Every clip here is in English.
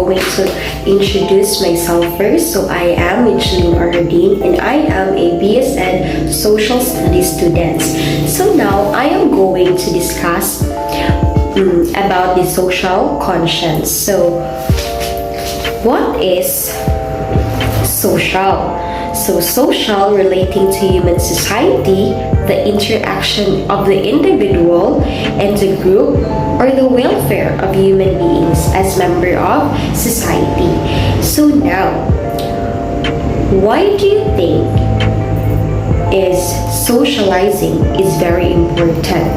going to introduce myself first. So I am Micheline Arardin and I am a BSN Social Studies student. So now I am going to discuss about the social conscience. So what is social? So social relating to human society, the interaction of the individual and the group, or the welfare of human beings as member of society. So now, why do you think is socializing is very important?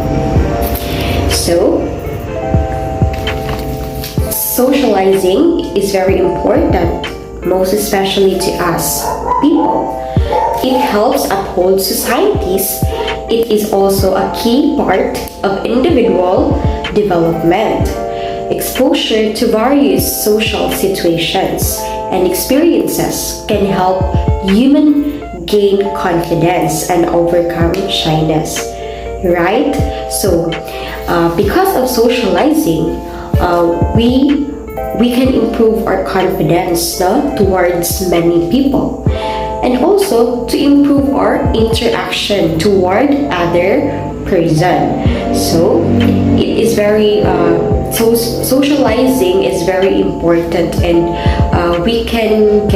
So socializing is very important, most especially to us people. It helps uphold societies. It is also a key part of individual development. Exposure to various social situations and experiences can help human gain confidence and overcome shyness, right? So because of socializing, we can improve our confidence towards many people, and also to improve our interaction toward other person. So it is very socializing is very important, and we can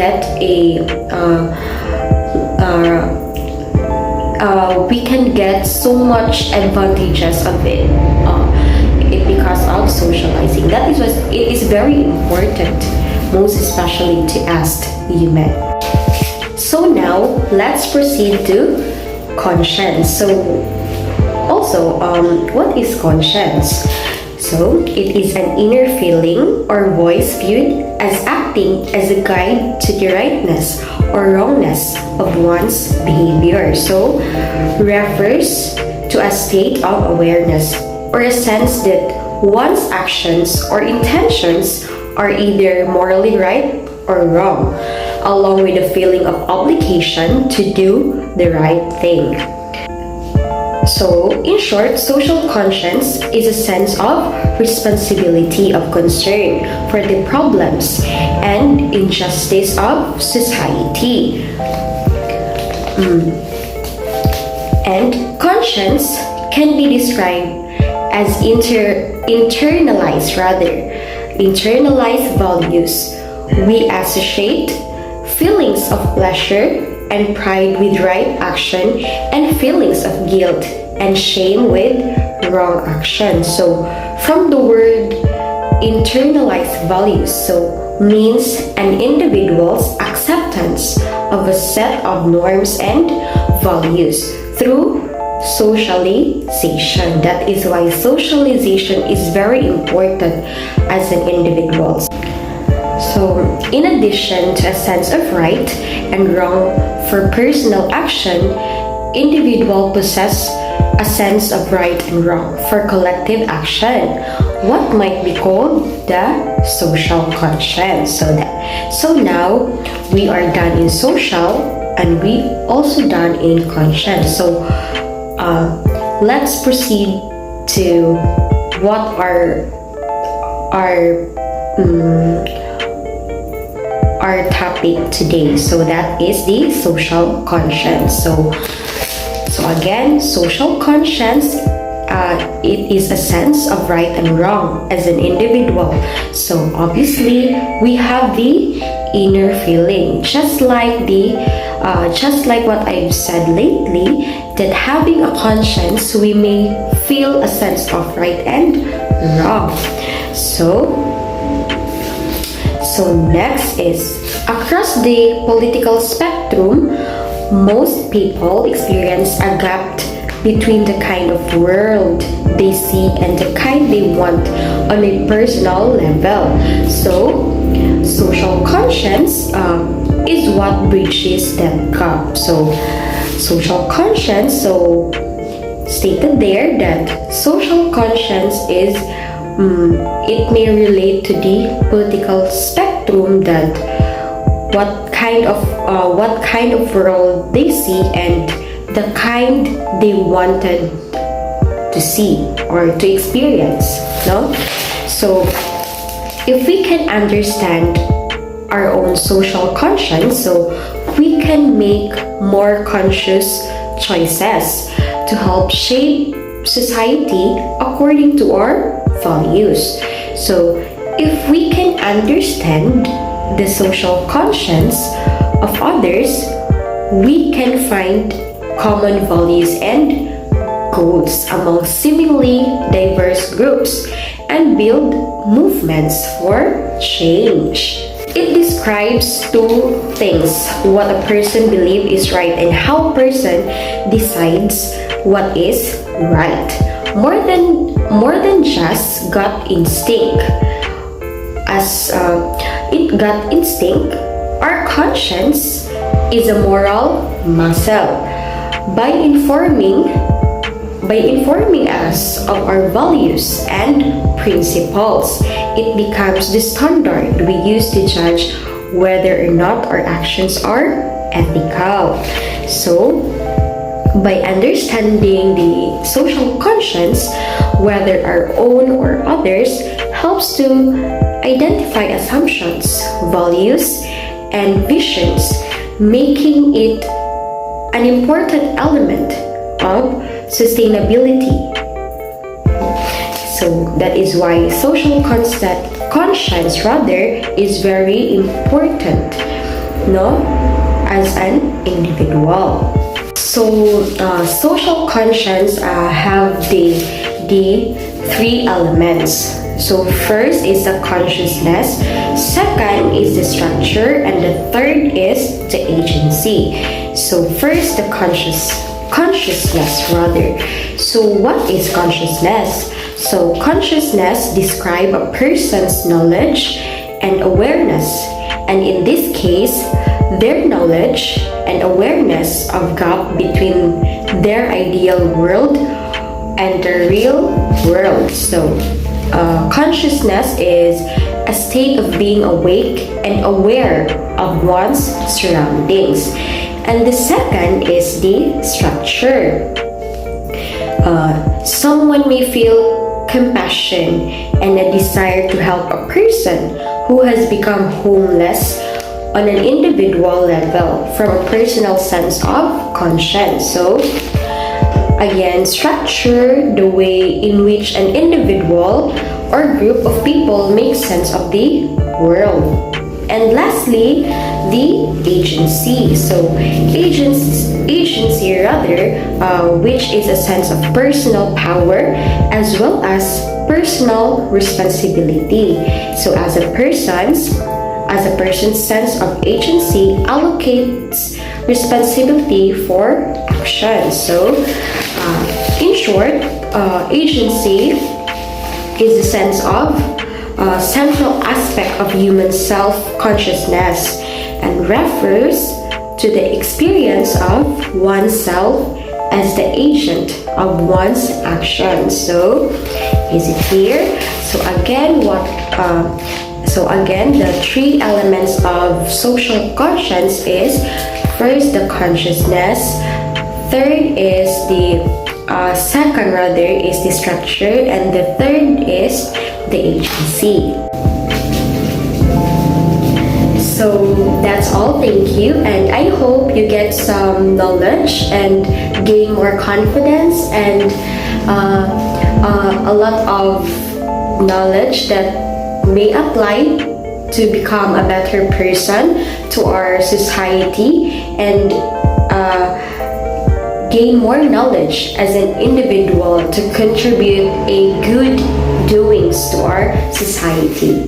get so much advantages of it. Because of socializing. That is why it is very important, most especially to us human. So now let's proceed to conscience. So also, what is conscience? So it is an inner feeling or voice viewed as acting as a guide to the rightness or wrongness of one's behavior. So refers to a state of awareness or a sense that one's actions or intentions are either morally right or wrong, along with a feeling of obligation to do the right thing. So, in short, social conscience is a sense of responsibility of concern for the problems and injustice of society. And conscience can be described as internalized values. We associate feelings of pleasure and pride with right action and feelings of guilt and shame with wrong action. So from the word internalized values, so means an individual's acceptance of a set of norms and values through socialization. That is why socialization is very important as an individual. So in addition to a sense of right and wrong for personal action, individual possess a sense of right and wrong for collective action, what might be called the social conscience. So now we are done in social and we also done in conscience. So let's proceed to what our topic today. So that is the social conscience. So again, social conscience, it is a sense of right and wrong as an individual. So obviously we have the inner feeling, just like what I've said lately, that having a conscience, we may feel a sense of right and wrong. So next is, across the political spectrum, most people experience a gap between the kind of world they see and the kind they want on a personal level. So social conscience is what bridges that gap. So social conscience, so stated there that social conscience is it may relate to the political spectrum, that what kind of world they see and the kind they wanted to see or to experience, no? So if we can understand our own social conscience, so we can make more conscious choices to help shape society according to our values. So if we can understand the social conscience of others, we can find common values and goals among seemingly diverse groups and build movements for change. It describes two things: what a person believes is right and how a person decides what is right. More than just gut instinct. As gut instinct, our conscience is a moral muscle. By informing us of our values and principles, it becomes the standard we use to judge whether or not our actions are ethical. So, by understanding the social conscience, whether our own or others, helps to identify assumptions, values, and visions, making it an important element of sustainability. So that is why social conscience is very important, no, as an individual. So social conscience have the three elements. So first is the consciousness, second is the structure, and the third is the agency. So first, the consciousness rather. So what is consciousness? So consciousness describes a person's knowledge and awareness, and in this case, their knowledge and awareness of gap between their ideal world and the real world. So consciousness is a state of being awake and aware of one's surroundings. And the second is the structure. Someone may feel compassion and a desire to help a person who has become homeless on an individual level from a personal sense of conscience. So again, structure, the way in which an individual or group of people make sense of the world. And lastly, the agency. So agency rather, which is a sense of personal power as well as personal responsibility. So as a person's sense of agency allocates responsibility for action. So in short, agency is the sense of central aspect of human self-consciousness and refers to the experience of oneself as the agent of one's actions. So is it clear? So again, the three elements of social conscience is first the consciousness, third is the second rather is the structure, and the third is the agency. So that's all. Thank you, and I hope you get some knowledge and gain more confidence and a lot of knowledge that may apply to become a better person to our society and gain more knowledge as an individual to contribute a good doings to our society.